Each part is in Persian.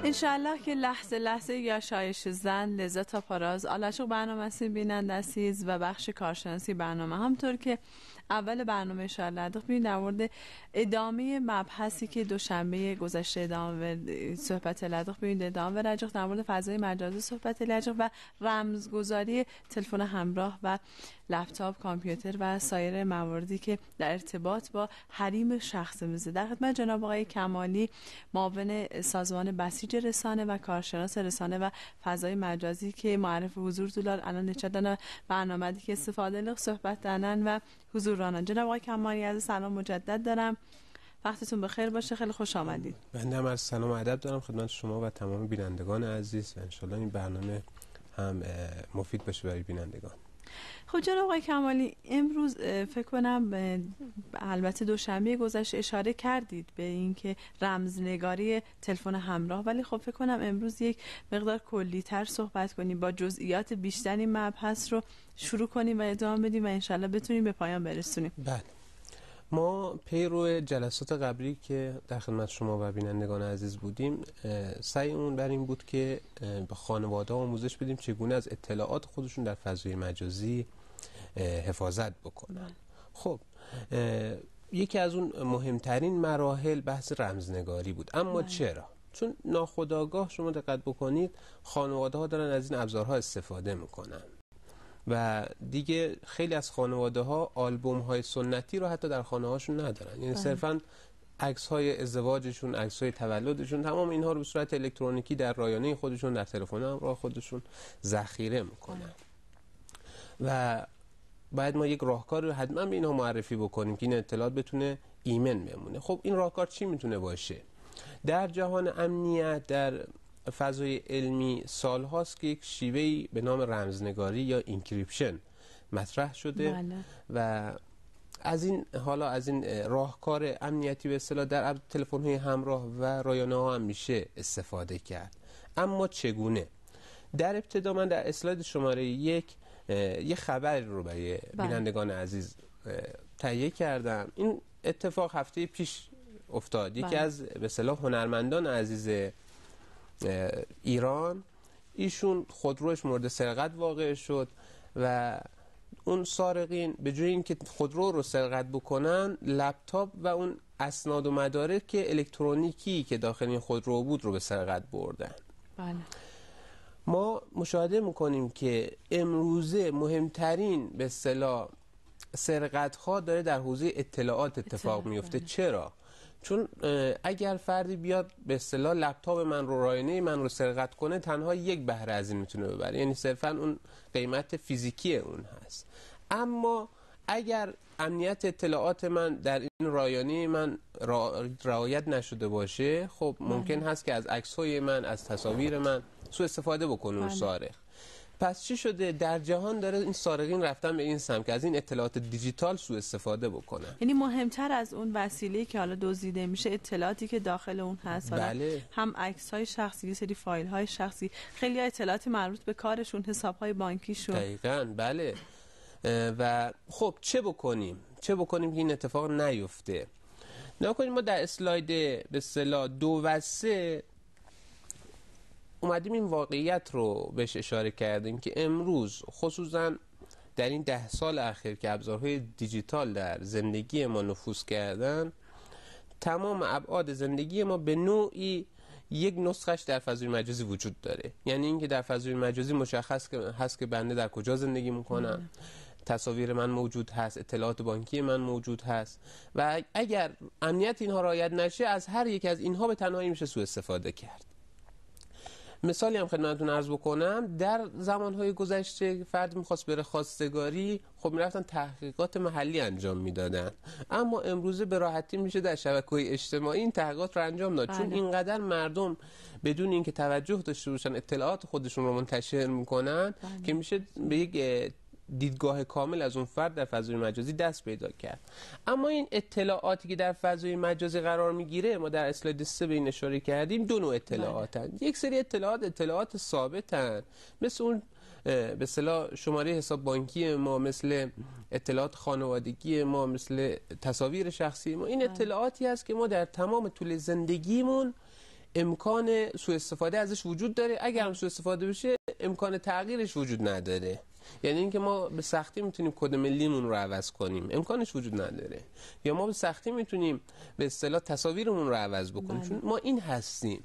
انشالله که لحظه لحظه یا شایش زن لذت پاراز آلاشق برنامه سی بیننده عزیز و بخش کارشناسی برنامه همطور که اول برنامه انشالله ببینید در مورد ادامه مبحثی که دوشنبه گذشته ادامه صحبت لدخ ببینید ادامه رجخ در مورد فضای مجازی صحبت لدخ و رمزگذاری تلفن همراه و لپتاپ، کامپیوتر و سایر مواردی که در ارتباط با حریم شخص میزه. در خدمت جناب آقای کمالی، معاون سازمان بسیج رسانه و کارشناس رسانه و فضای مجازی که معرف حضور دولار الان نچدن برنامه دی که استفاده لغ صحبت دانن و حضور رانن. جناب آقای کمالی از سلام مجدد دارم، وقتتون بخیر باشه، خیلی خوش آمدید. بنده هم از سلام و ادب دارم خدمت شما و تمام بینندگان عزیز و انشالله این برنامه هم مفید باشه برای بینندگان. خب جناب آقای کمالی، امروز فکر کنم البته دوشنبه گذشته اشاره کردید به اینکه رمزنگاری تلفن همراه، ولی خب فکر کنم امروز یک مقدار کلی تر صحبت کنیم، با جزئیات بیشتر این مبحث رو شروع کنیم و ادامه بدیم و انشالله بتونیم به پایان برسونیم. بله، ما پیرو جلسات قبلی که در خدمت شما و بینندگان عزیز بودیم سعی اون بر این بود که به خانواده آموزش بدیم چگونه از اطلاعات خودشون در فضای مجازی حفاظت بکنن. خب یکی از اون مهمترین مراحل بحث رمزنگاری بود. اما چرا؟ چون ناخودآگاه شما دقت بکنید خانواده ها دارن از این ابزارها استفاده میکنن و دیگه خیلی از خانواده ها آلبوم های سنتی رو حتی در خانه هاشون ندارن، یعنی صرفاً عکس های ازدواجشون، عکس های تولدشون، تمام اینها رو به صورت الکترونیکی در رایانه خودشون، در تلفن همراه خودشون ذخیره میکنن و باید ما یک راهکار رو حتما به اینها معرفی بکنیم که این اطلاعات بتونه ایمن بمونه. خب این راهکار چی میتونه باشه؟ در جهان امنیت، در فضای علمی سالهاست که یک شیوهی به نام رمزنگاری یا اینکریپشن مطرح شده و از این راهکار امنیتی به اصطلاح در تلفن‌های همراه و رایانه ها هم میشه استفاده کرد. اما چگونه؟ در ابتدا من در اسلاید شماره یک یه خبر رو برای بینندگان عزیز تهیه کردم. این اتفاق هفته پیش افتاد. یکی از به اصطلاح هنرمندان عزیز ایران، ایشون خودروش مورد سرقت واقع شد و اون سارقین به جای اینکه خودرو رو سرقت بکنن، لپتاپ و اون اسناد و مدارک الکترونیکی که داخل این خودرو بود رو به سرقت بردن. بله. ما مشاهده میکنیم که امروزه مهمترین به اصطلاح سرقت ها داره در حوزه اطلاعات اتفاق میفته. چرا؟ چون اگر فردی بیاد به اصطلاح لپتاپ من رو، رایانه من رو سرقت کنه، تنها یک بهره از این میتونه ببره، یعنی صرفا اون قیمت فیزیکی اون هست. اما اگر امنیت اطلاعات من در این رایانه من رعایت نشده باشه، خب ممکن هست که از عکس‌های من، از تصاویر من سوء استفاده بکنه اون سارق. پس چی شده؟ در جهان داره این سارقین رفتن به این سمت که از این اطلاعات دیجیتال سوء استفاده بکنن. یعنی مهمتر از اون وسیله‌ای که حالا دزدیده میشه اطلاعاتی که داخل اون هست. بله. هم عکس‌های شخصی، یه سری فایل‌های شخصی، خیلی اطلاعات مربوط به کارشون، حساب‌های بانکیشون. دقیقاً بله. و خب چه بکنیم که این اتفاق نیفته؟ نکنیم ما در اسلاید به اصطلاح 2 و 3 اومدیم این واقعیت رو بهش اشاره کردیم که امروز خصوصا در این 10 سال اخیر که ابزارهای دیجیتال در زندگی ما نفوذ کردن، تمام ابعاد زندگی ما به نوعی یک نسخش در فضای مجازی وجود داره. یعنی اینکه در فضای مجازی مشخص هست که بنده در کجا زندگی میکنم، تصاویر من موجود هست، اطلاعات بانکی من موجود هست و اگر امنیت اینها رعایت نشه، از هر یک از اینها به تنهایی میشه سوء استفاده کرد. مثالی هم خدمتتون عرض بکنم، در زمانهای گذشته فرد میخواست بره خواستگاری، خب میرفتن تحقیقات محلی انجام میدادن، اما امروزه به راحتی میشه در شبکه‌های اجتماعی این تحقیقات رو انجام داد. چون اینقدر مردم بدون اینکه توجه داشته باشن اطلاعات خودشون رو منتشر میکنن که میشه به یک دیدگاه کامل از اون فرد در فضای مجازی دست پیدا کرد. اما این اطلاعاتی که در فضای مجازی قرار میگیره، ما در اسلاید 3 به این اشاره کردیم، 2 نوع اطلاعاتن. یک سری اطلاعات ثابتن، مثل اون به اصطلاح شماره حساب بانکی ما، مثل اطلاعات خانوادگی ما، مثل تصاویر شخصی ما. این اطلاعاتی هست که ما در تمام طول زندگیمون امکان سوء استفاده ازش وجود داره. اگر هم سوء استفاده بشه امکان تغییرش وجود نداره. یعنی اینکه ما به سختی میتونیم کد ملیمون رو عوض کنیم، امکانش وجود نداره. یا ما به سختی میتونیم به اصطلاح تصاویرمون رو عوض بکنیم، چون ما این هستیم.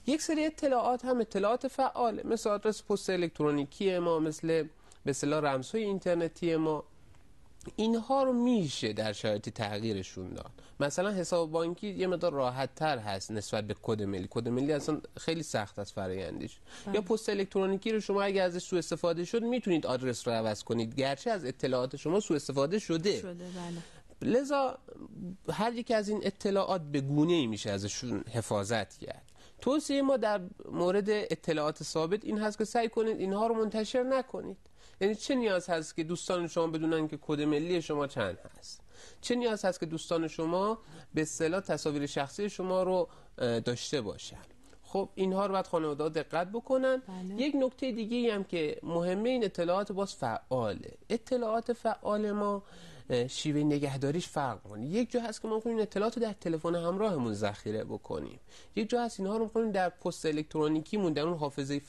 یک سری اطلاعات هم اطلاعات فعاله، مثل آدرس پست الکترونیکی ما، مثل به اصطلاح رمزهای اینترنتی ما. اینها رو میشه در شرایطی تغییرشون داد. مثلا حساب بانکی یه مقدار راحت تر هست نسبت به کد ملی. کد ملی اصلا خیلی سخت است فرآیندش. یا پست الکترونیکی رو شما اگه ازش سوء استفاده شد میتونید آدرس رو عوض کنید، گرچه از اطلاعات شما سوء استفاده شده. بله. لذا هر یک از این اطلاعات به گونه‌ای میشه ازشون حفاظت کرد. توصیه ما در مورد اطلاعات ثابت این هست که سعی کنید اینها رو منتشر نکنید. یعنی چه نیاز هست که دوستان شما بدونن که کد ملی شما چند هست؟ چه نیاز هست که دوستان شما به اصطلاح تصاویر شخصی شما رو داشته باشن؟ خب اینها رو باید خانواده‌ها دقت بکنن. بله. یک نکته دیگه هم که مهمه، این اطلاعات باز فعاله. اطلاعات فعال ما شیوه نگهداریش فرق می‌کنه. یک جا هست که ما می‌خوایم اطلاعات رو در تلفن همراهمون ذخیره بکنیم. یک جا هست اینها رو می‌خوایم در پست الکترونیکیمون، در اون حافظه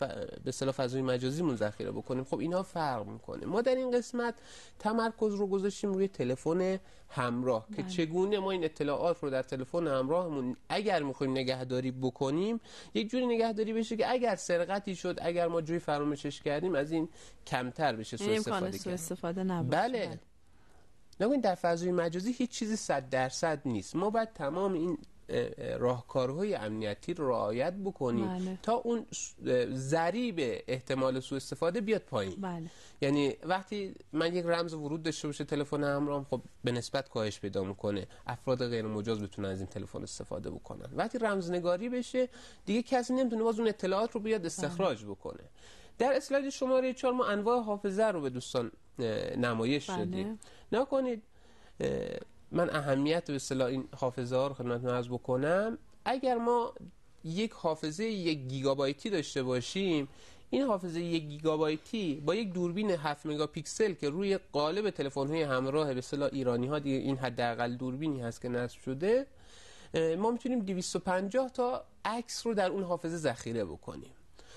به اصطلاح فضای مجازیمون ذخیره بکنیم. خب اینها فرق می‌کنه. ما در این قسمت تمرکز رو گذاشتیم روی تلفن همراه که چگونه ما این اطلاعات رو در تلفن همراهمون اگر می‌خوایم نگهداری بکنیم، یک جوری نگهداری بشه که اگر سرقتی شد، اگر ما جوی فراموشش کردیم، از این کمتر بشه سوء استفاده نباشه. بله. نگوین در فضای مجازی هیچ چیزی 100% نیست. ما باید تمام این راهکارهای امنیتی رو رعایت بکنیم تا اون ضریب احتمال سوء استفاده بیاد پایین. بله. یعنی وقتی من یک رمز ورود داشته باشه تلفن همراهم، خب به نسبت کاهش پیدا میکنه، افراد غیر مجاز بتونن از این تلفن استفاده بکنن. وقتی رمزنگاری بشه دیگه کسی نمیتونه باز اون اطلاعات رو بیاد استخراج بکنه. در اسلاید شماره 4 ما انواع حافظه رو به دوستان نمایش دادیم. نکنید من اهمیت به اصطلاح این حافظه ها رو خدمتتون عرض بکنم. اگر ما یک حافظه 1 گیگابایتی داشته باشیم، این حافظه 1 گیگابایتی با یک دوربین 7 مگاپیکسل که روی قالب تلفن‌های همراه به اصطلاح ایرانی‌ها دیگه این حداقل دوربینی هست که نصب شده، ما میتونیم 250 تا عکس رو در اون حافظه ذخیره بکنیم.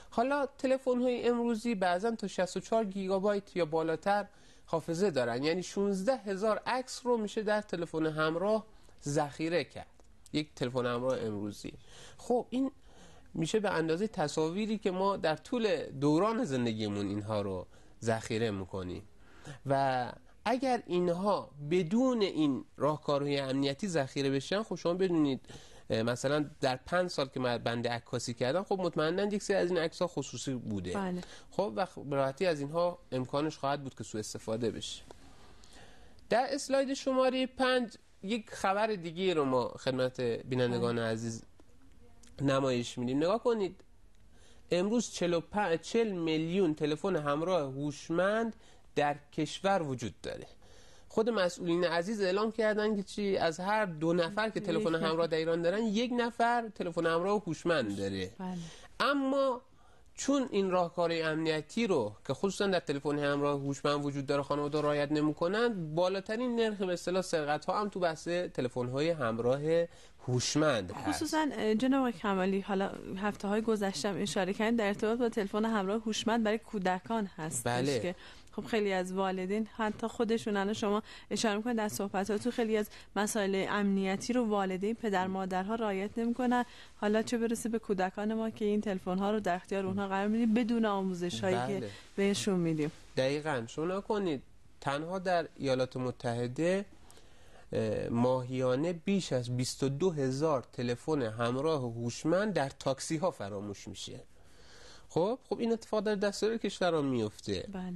حالا تلفن‌های امروزی بعضن تا 64 گیگابایت یا بالاتر حافظه دارن، یعنی 16,000 عکس رو میشه در تلفن همراه ذخیره کرد، یک تلفن همراه امروزی. خب این میشه به اندازه تصاویری که ما در طول دوران زندگیمون اینها رو ذخیره میکنیم. و اگر اینها بدون این راهکارهای امنیتی ذخیره بشن، خب شما بدونید مثلا در 5 سال که من بنده عکاسی کردم، خب مطمئنا یک سری از این عکس‌ها خصوصی بوده. بله. خب و به راحتی از اینها امکانش خواهد بود که سوء استفاده بشه. در اسلاید شماره 5 یک خبر دیگه رو ما خدمت بینندگان عزیز نمایش میدیم. نگاه کنید، امروز 40 میلیون تلفن همراه هوشمند در کشور وجود داره. خود مسئولین عزیز اعلام کردن که چی؟ از هر 2 نفر که تلفن همراه در ایران دارن، 1 نفر تلفن همراه هوشمند داره. بله. اما چون این راهکار امنیتی رو که خصوصا در تلفن همراه هوشمند وجود داره خانواده رعایت نمی‌کنن، بالاترین نرخ به اصطلاح سرقت‌ها هم تو بحث تلفن‌های همراه هوشمند هست. خصوصا جناب کمالی، حالا هفته‌های گذشته اشاره کردن در ارتباط با تلفن همراه هوشمند برای کودکان هست. بله. که خب خیلی از والدین حتی خودشون، الان شما اشاره می‌کنید در صحبتاتون خیلی از مسائل امنیتی رو والدین پدر مادرها رعایت نمی‌کنن، حالا چه برسه به کودکان ما که این تلفن‌ها رو در اختیار اونها قرار میدیم بدون آموزش‌هایی که بهشون میدیم. دقیقاً. شما کنید تنها در ایالات متحده ماهیانه بیش از 22,000 تلفن همراه هوشمند در تاکسی ها فراموش میشه. خب این اتفاق در دستور کشورها میفته. بله.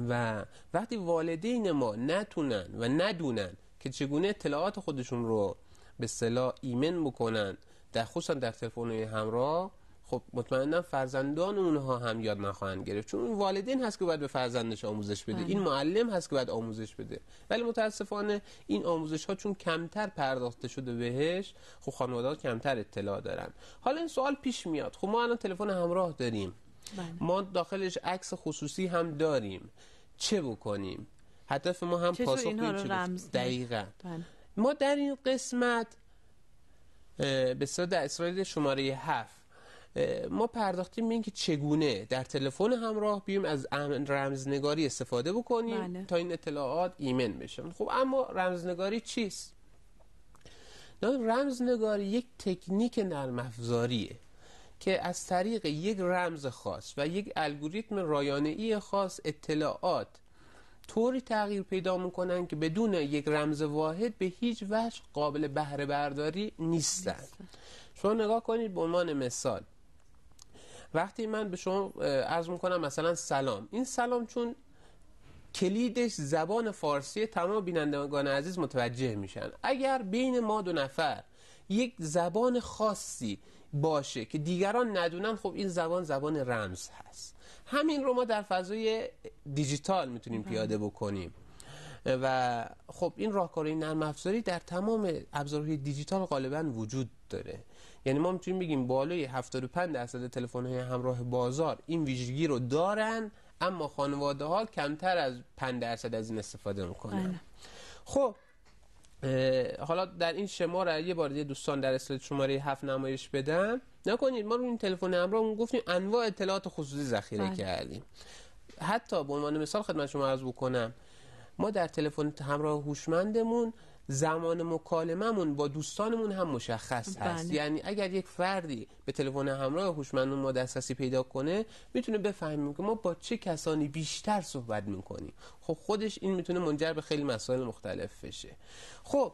و وقتی والدین ما نتونن و ندونن که چگونه اطلاعات خودشون رو به اصطلاح ایمن بکنن، در خصوصا در تلفن‌های همراه، خب مطمئنا فرزندان اونها هم یاد نخواهند گرفت، چون اون والدین هست که باید به فرزندش آموزش بده. این معلم هست که باید آموزش بده. ولی متاسفانه این آموزش ها چون کمتر پرداخته شده بهش، خب خانواده‌ها کمتر اطلاع دارن. حالا این سوال پیش میاد، خب ما الان تلفن همراه داریم، ما داخلش عکس خصوصی هم داریم، چه بکنیم؟ هدف ما هم پاسخ این چه؟ دقیقاً. ما در این قسمت به اصطلاح در اسلاید شماره 7 ما پرداختیم به اینکه چگونه در تلفن همراه بیایم از رمزنگاری استفاده بکنیم تا این اطلاعات ایمن بشن. خب اما رمزنگاری چیست؟ رمزنگاری یک تکنیک نرم افزاریه که از طریق یک رمز خاص و یک الگوریتم رایانه‌ای خاص اطلاعات طوری تغییر پیدا میکنن که بدون یک رمز واحد به هیچ وجه قابل بهره برداری نیستن. شما نگاه کنید به عنوان مثال، وقتی من به شما عرض میکنم مثلا سلام، این سلام چون کلیدش زبان فارسی، تمام بینندگان عزیز متوجه میشن. اگر بین ما دو نفر یک زبان خاصی باشه که دیگران ندونن، خب این زبان رمز هست. همین رو ما در فضای دیجیتال میتونیم پیاده بکنیم و خب این راهکارهای نرم افزاری در تمام ابزارهای دیجیتال غالبا وجود داره. یعنی ما میتونیم بگیم بالای 75% تلفن‌های همراه بازار این ویژگی رو دارن، اما خانواده ها کمتر از 5% از این استفاده میکنن. خب حالا در این شما را یه بار دیگه دوستان در اسلاید شماره 7 نمایش بدم. نکنید ما رو این تلفن همراه گفتیم انواع اطلاعات خصوصی ذخیره کردیم. حتی به عنوان مثال خدمت شما عرض بکنم، ما در تلفن همراه هوشمندمون زمان مکالممون با دوستانمون هم مشخص هست. یعنی اگر یک فردی به تلفن همراه هوشمندمون ما دسترسی پیدا کنه، میتونه بفهمیم که ما با چه کسانی بیشتر صحبت میکنیم. خب خودش این میتونه منجر به خیلی مسائل مختلف بشه. خب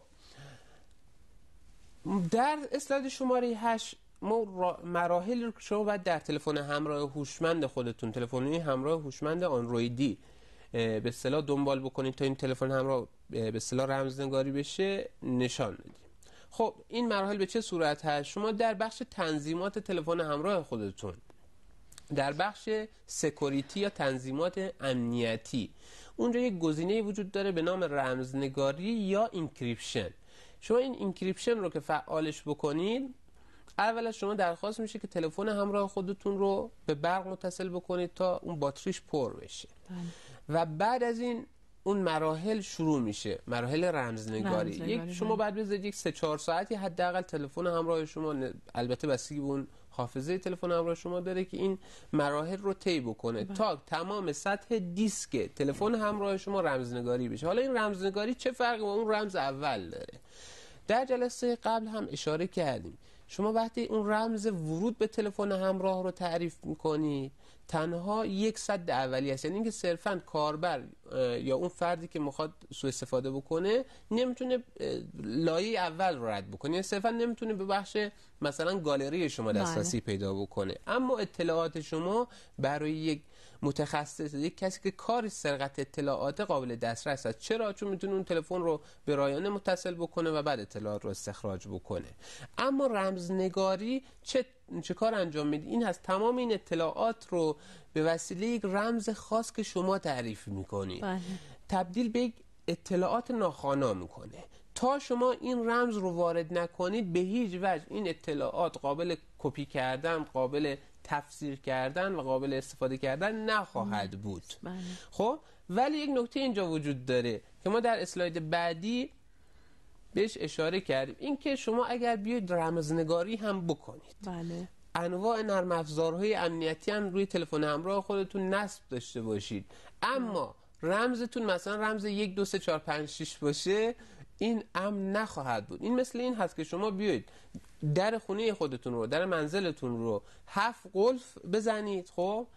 در اسلاید شماره 8 ما مراحل رو که شما باید در تلفن همراه هوشمند خودتون، تلفن‌های همراه هوشمند اندرویدی به اصطلاح دنبال بکنید تا این تلفن همراه به اصطلاح رمزنگاری بشه، نشان بدیم. خب این مراحل به چه صورت هست؟ شما در بخش تنظیمات تلفن همراه خودتون، در بخش سکوریتی یا تنظیمات امنیتی، اونجا یک گزینه وجود داره به نام رمزنگاری یا اینکریپشن. شما این اینکریپشن رو که فعالش بکنید، اول از شما درخواست میشه که تلفن همراه خودتون رو به برق متصل بکنید تا اون باتریش پر بشه. و بعد از این اون مراحل شروع میشه، مراحل رمزنگاری. شما بعد بذارید یک 3-4 ساعتی حداقل تلفن همراه شما، البته بستگی به اون حافظه تلفن همراه شما داره، که این مراحل رو طی بکنه تا تمام سطح دیسک تلفن همراه شما رمزنگاری بشه. حالا این رمزنگاری چه فرقی با اون رمز اول داره؟ در جلسه قبل هم اشاره کردیم. شما وقتی اون رمز ورود به تلفن همراه رو تعریف میکنید، تنها یک سد اولی است. یعنی اینکه صرفاً کاربر یا اون فردی که میخواد سوء استفاده بکنه نمیتونه لایه اول رو رد بکنه، یعنی صرفاً نمیتونه به بخش مثلا گالری شما دسترسی پیدا بکنه. اما اطلاعات شما برای یک متخصص، یک کسی که کار سرقت اطلاعات قابل دسترس است. چرا؟ چون میتونه اون تلفن رو به رایانه متصل بکنه و بعد اطلاعات رو استخراج بکنه. اما رمزنگاری چه کار انجام میده؟ این هست تمام این اطلاعات رو به وسیله یک رمز خاص که شما تعریف میکنید تبدیل به یک اطلاعات ناخوانا میکنه. تا شما این رمز رو وارد نکنید به هیچ وجه این اطلاعات قابل کپی کردن، قابل تفسیر کردن و قابل استفاده کردن نخواهد بود. خب ولی یک نکته اینجا وجود داره که ما در اسلاید بعدی بهش اشاره کردیم، این که شما اگر بیاید رمزنگاری هم بکنید، انواع نرم افزارهای امنیتی هم روی تلفن همراه خودتون نصب داشته باشید، اما رمزتون مثلا رمز 1 2 3 4 5 6 باشه، این امن نخواهد بود. این مثل این هست که شما بیاید در خونه خودتون رو، در منزلتون رو 7 قلف بزنید، خب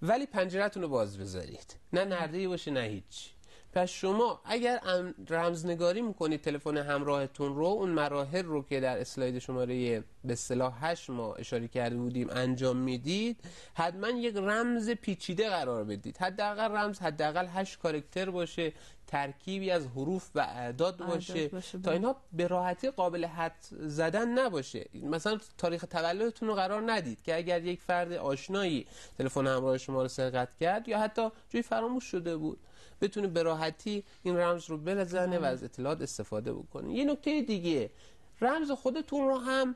ولی پنجره‌تون رو باز بذارید، نه نرده‌ای باشه نه هیچ. پس شما اگر رمزنگاری میکنید تلفن همراهتون رو، اون مراحل رو که در اسلاید شماره به اصطلاح 8 ما اشاره کرده بودیم انجام میدید، حتما یک رمز پیچیده قرار بدید. حداقل رمز حداقل 8 کاراکتر باشه، ترکیبی از حروف و اعداد باشه تا اینها به راحتی قابل حدس زدن نباشه. مثلا تاریخ تولدتون رو قرار ندید که اگر یک فرد آشنایی تلفن همراه شما رو سرقت کرد یا حتی جوی فراموش شده بود، بتونه به راحتی این رمز رو بزنه و از اطلاعات استفاده بکنه. یه نکته دیگه، رمز خودتون رو هم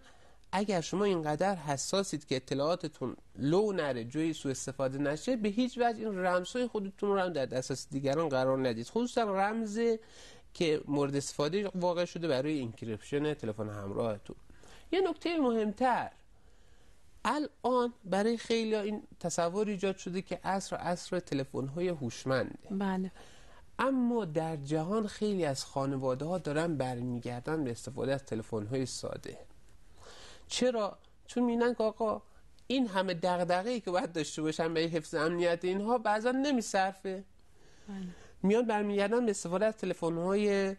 اگر شما اینقدر حساسید که اطلاعاتتون لو نره، جوی سوء استفاده نشه، به هیچ وجه این رمزهای خودتون رو هم در دسترس دیگران قرار ندید، خصوصا رمز که مورد استفاده واقع شده برای اینکریپشن تلفن همراهتون. یه نکته مهمتر، الان برای خیلی این تصور ایجاد شده که عصر تلفن‌های هوشمنده. بله. اما در جهان خیلی از خانواده ها دارن برمیگردن به استفاده از تلفن‌های ساده. چرا؟ چون می‌بینن که آقا این همه دغدغه‌ای که باید داشته باشن به حفظ امنیت اینها بعضا نمیصرفه. میان برمیگردن به استفاده از تلفن‌های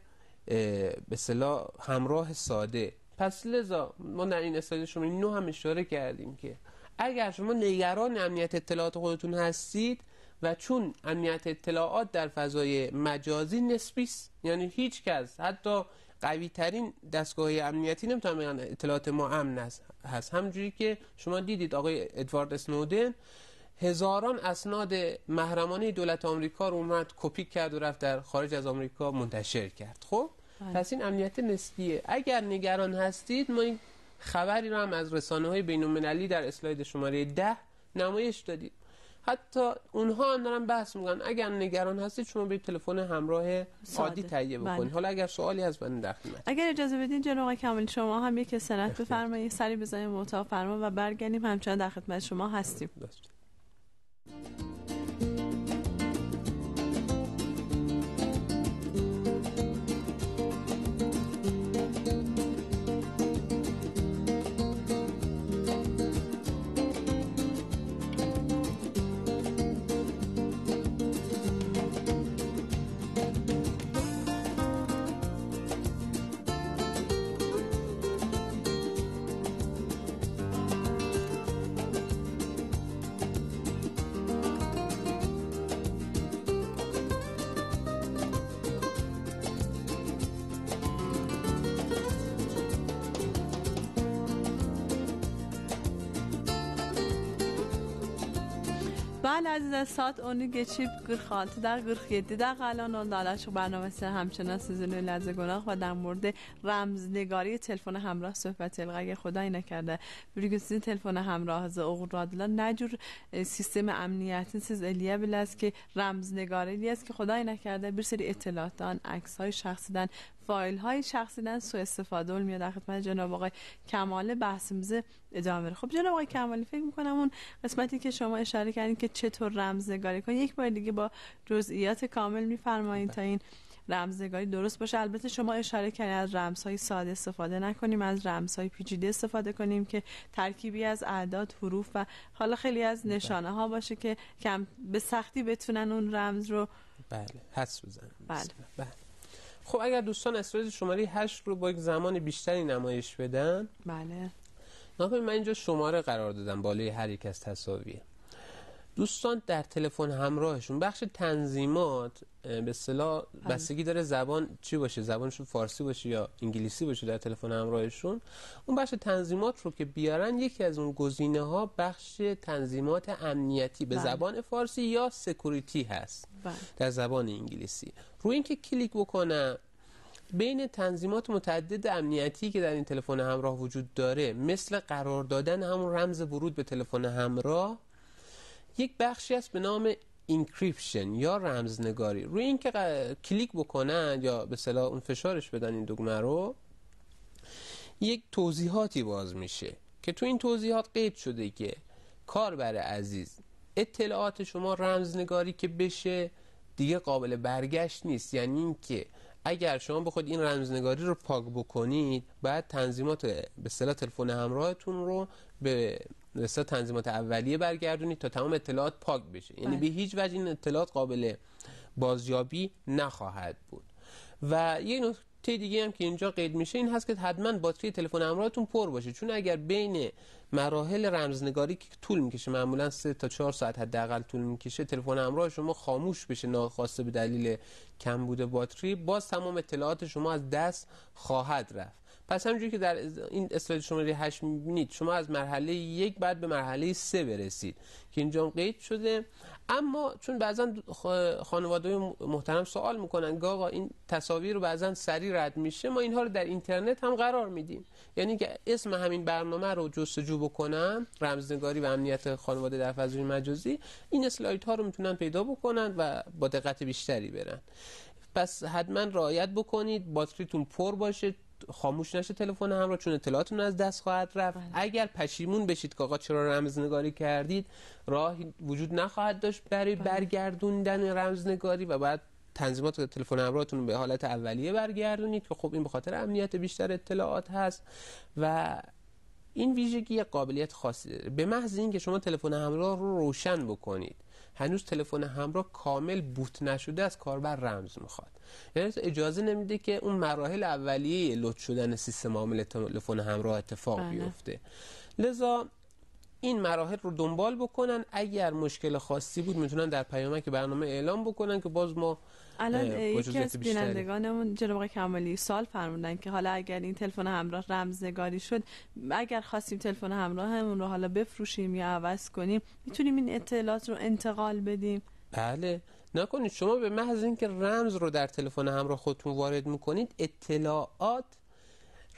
به اصطلاح همراه ساده. پس لذا ما در این اسلاید شماره 9 هم اشاره کردیم که اگر شما نگران امنیت اطلاعات خودتون هستید و چون امنیت اطلاعات در فضای مجازی نسبی است، یعنی هیچ کس حتی قوی ترین دستگاه امنیتی نمیتونه بگن اطلاعات ما امن هست. همونجوری که شما دیدید آقای ادوارد اسنودن هزاران اسناد محرمانه دولت آمریکا رو اومد کپی کرد و رفت در خارج از آمریکا منتشر کرد. خب پس این امنیت نسبیه. اگر نگران هستید ما این خبری رو هم از رسانه‌های بین‌المللی در اسلاید شماره 10 نمایش دادید. حتی اونها هم دارن بحث میکنن اگر نگران هستید شما به تلفن همراه عادی تهیه بکنید. حالا اگر سوالی هست من در خدمت. اگر اجازه بدین جناب آقای کمالی شما هم یک استراحت بفرمایید، سری بزنیم اتاق فرمان و برگردیم همچنان در خدمت شما هستیم. بله عزیز saat 10 geçip 46'da 47'de الان دالش برنامه همچنان سیزن لحظه گناه و در مورد رمزنگاری تلفن همراه صحبت الغا اگه خدای نکرده بürgüsün تلفن همراه از اغراضlar نجور سیستم امنیتی siz eliye bilaz که رمزنگاری است که خدای نکرده bir seri اطلاعاتان عکس‌های شخصیدن فایل های شخصیدن سوء استفاده میاد. در خدمت جناب آقای کمال بحثمز ادامه بره. خب جناب آقای کمالی فکر می‌کنم اون قسمتی که شما اشاره کردین که چطور رمزنگاری کنید یک بار دیگه با جزئیات کامل می‌فرمایید تا این رمزنگاری درست باشه. البته شما اشاره کردید از رمزهای ساده استفاده نکنیم، از رمزهای پیچیده استفاده کنیم که ترکیبی از اعداد، حروف و حالا خیلی از نشانه ها باشه که کم به سختی بتونن اون رمز رو حدس بزنن. بله. خب اگر دوستان اسلاید شماره 8 رو با یک زمان بیشتری نمایش بدن. بله. ناگهان من اینجا شماره قرار دادم بالای هر یک از تصاویر. دوستان در تلفن همراهشون بخش تنظیمات به اصطلاح بستگی داره زبان چی باشه، زبانشون فارسی باشه یا انگلیسی باشه. در تلفن همراهشون اون بخش تنظیمات رو که بیارن یکی از اون گزینه‌ها بخش تنظیمات امنیتی به زبان فارسی یا سکوریتی هست در زبان انگلیسی. روی اینکه کلیک بکنم بین تنظیمات متعدد امنیتی که در این تلفن همراه وجود داره مثل قرار دادن همون رمز ورود به تلفن همراه یک بخشی است به نام انکریپشن یا رمزنگاری. روی این که کلیک بکنن یا به اصطلاح اون فشارش بدن این دکمه رو یک توضیحاتی باز میشه که تو این توضیحات قید شده که کاربر عزیز اطلاعات شما رمزنگاری که بشه دیگه قابل برگشت نیست. یعنی این که اگر شما بخواید این رمزنگاری رو پاک بکنید باید تنظیمات به اصطلاح تلفن همراهتون رو به اصطلاح تنظیمات اولیه برگردونید تا تمام اطلاعات پاک بشه. یعنی به هیچ وجه این اطلاعات قابل بازیابی نخواهد بود. و یه نکته دیگه هم که اینجا قید میشه این هست که حتما باتری تلفن همراهتون پر باشه، چون اگر بین مراحل رمزنگاری که طول میکشه معمولا 3 تا 4 ساعت حداقل طول میکشه تلفن همراه شما خاموش بشه ناخواسته به دلیل کمبود باتری، باز تمام اطلاعات شما از دست خواهد رفت. پس همونجوری که در این اسلاید شماره 8 می‌بینید شما از مرحله 1 بعد به مرحله 3 برسید که اینجا قید شده. اما چون بعضا خانواده محترم سوال میکنن که آقا این تصاویر رو بعضا سریع رد میشه، ما اینها رو در اینترنت هم قرار میدیم. یعنی که اسم همین برنامه رو جستجو بکنن رمزنگاری و امنیت خانواده در فضای مجازی، این اسلایدها رو میتونن پیدا بکنن و با دقت بیشتری برن. پس حتما رعایت بکنید باتریتون پر باشه خاموش نشه تلفن همراه، چون اطلاعاتتون از دست خواهد رفت. اگر پشیمون بشید که آقا چرا رمزنگاری کردید، راهی وجود نخواهد داشت برای برگردوندن رمزنگاری و بعد تنظیمات تلفن همراهتون رو به حالت اولیه برگردونید که خب این به خاطر امنیت بیشتر اطلاعات هست و این ویژگی قابلیت خاصی داره. به محض اینکه شما تلفن همراه رو روشن بکنید، هنوز تلفن همراه کامل بوت نشده از کاربر رمز میخواد، یعنی اجازه نمیده که اون مراحل اولیه لود شدن سیستم عامل تلفن همراه اتفاق بیفته. لذا این مراحل رو دنبال بکنن. اگر مشکل خاصی بود میتونن در پیامک برنامه اعلام بکنن که باز ما الان یکی از بینندگانمون جناب آقای کمالی سوال فرمودن که حالا اگر این تلفن همراه رمزنگاری شد، اگر خواستیم تلفن همراهمون رو حالا بفروشیم یا عوض کنیم، میتونیم این اطلاعات رو انتقال بدیم؟ بله، نکنید شما به محض اینکه رمز رو در تلفن همراه خودتون وارد میکنید، اطلاعات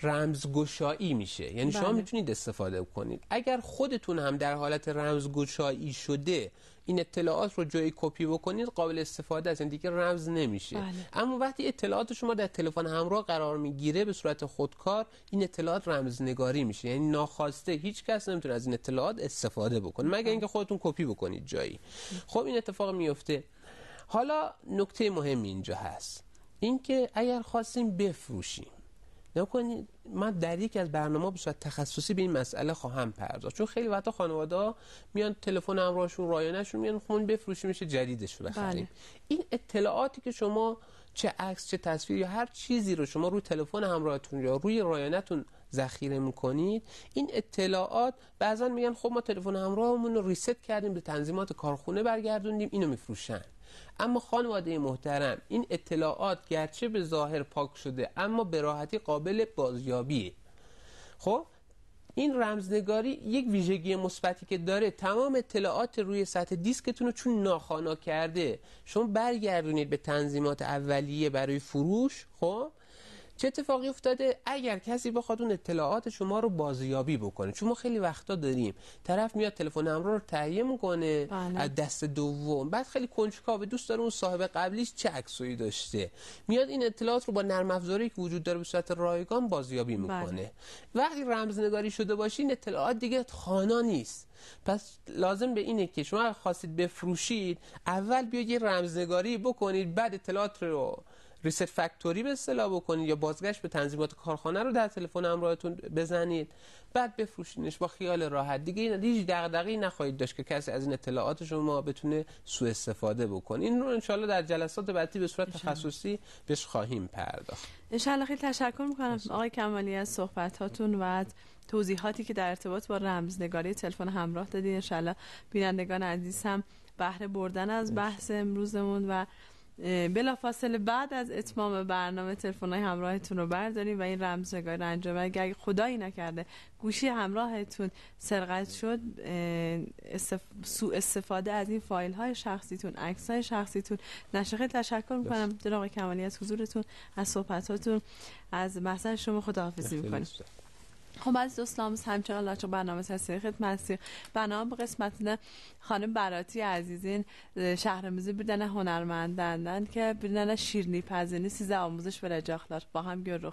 رمزگشایی میشه، یعنی شما میتونید استفاده کنید. اگر خودتون هم در حالت رمزگشایی شده این اطلاعات رو جای کپی بکنید، قابل استفاده است، یعنی دیگه رمز نمیشه. اما وقتی اطلاعات شما در تلفن همراه قرار میگیره به صورت خودکار، این اطلاعات رمزنگاری میشه، یعنی ناخواسته هیچ کس نمیتونه از این اطلاعات استفاده بکنه مگر اینکه خودتون کپی بکنید جایی. خب این اتفاق میفته. حالا نکته مهم اینجا هست، اینکه اگر خواستیم بفروشیم، نکنید من در یکی از برنامه‌ها به صورت تخصصی به این مسئله خواهم پرداخت، چون خیلی وقتا خانواده‌ها میان تلفن همراهشون رایانه‌شون میان خون بفروشیم میشه جدیدش رو بخریم. این اطلاعاتی که شما چه عکس چه تصویر یا هر چیزی رو شما روی تلفن همراهتون یا روی رایانه‌تون ذخیره میکنید، این اطلاعات بعضا میگن خب ما تلفن همراهمون رو ریست کردیم به تنظیمات کارخونه برگردوندیم، اینو میفروشن. اما خانواده محترم، این اطلاعات گرچه به ظاهر پاک شده اما به راحتی قابل بازیابیه. خب این رمزنگاری یک ویژگی مثبتی که داره، تمام اطلاعات روی سطح دیسکتون رو چون ناخوانا کرده شما برگردونید به تنظیمات اولیه برای فروش. خب چه اتفاقی افتاده؟ اگر کسی بخواد اون اطلاعات شما رو بازیابی بکنه، چون ما خیلی وقتا داریم طرف میاد تلفن همراه رو تهیه میکنه از دست دوم، بعد خیلی کنجکاوه دوست داره اون صاحب قبلیش چه عکسایی داشته، میاد این اطلاعات رو با نرم افزاری که وجود داره به صورت رایگان بازیابی میکنه. وقتی رمزنگاری شده باشه این اطلاعات دیگه خوانا نیست. پس لازم به اینه که شما خواستید بفروشید، اول بیاید یه رمزنگاری بکنید، بعد اطلاعات رو ریست فکتوری به اصطلاح بکنید یا بازگشت به تنظیمات کارخانه رو در تلفن همراهتون بزنید، بعد بفروشینش با خیال راحت. دیگه هیچ دغدغه‌ای نخواهید داشت که کسی از این اطلاعات شما بتونه سوء استفاده بکنه. این رو انشالله در جلسات بعدی به صورت تخصصی بهش خواهیم پرداخت. انشالله. خیلی تشکر میکنم آقای کمالی از صحبتاتون و از توضیحاتی که در ارتباط با رمزنگاری تلفن همراه دادید. انشالله بینندگان عزیز هم بهره بردن از بحث امروزمون و بلافاصله بعد از اتمام برنامه تلفن‌های همراهتون رو برداریم و این رمزنگاری رو انجام بدید. اگه خدایی نکرده گوشی همراهتون سرقت شد، سوء استفاده از این فایل‌های شخصیتون، عکس‌های شخصیتون نشه. خیلی تشکر می‌کنم جناب آقای کمالی از حضورتون، از صحبتاتون، از محضر شما خداحافظی می‌کنیم. خب از دوستان همچنان لاچو برنامه تسریع خدمتی برنامه به قسمت خانم براتی عزیزین شهرآموزی بودن هنرمندان که بودن شیرینی پزینی 13 آموزش و رجاخلار با هم گروه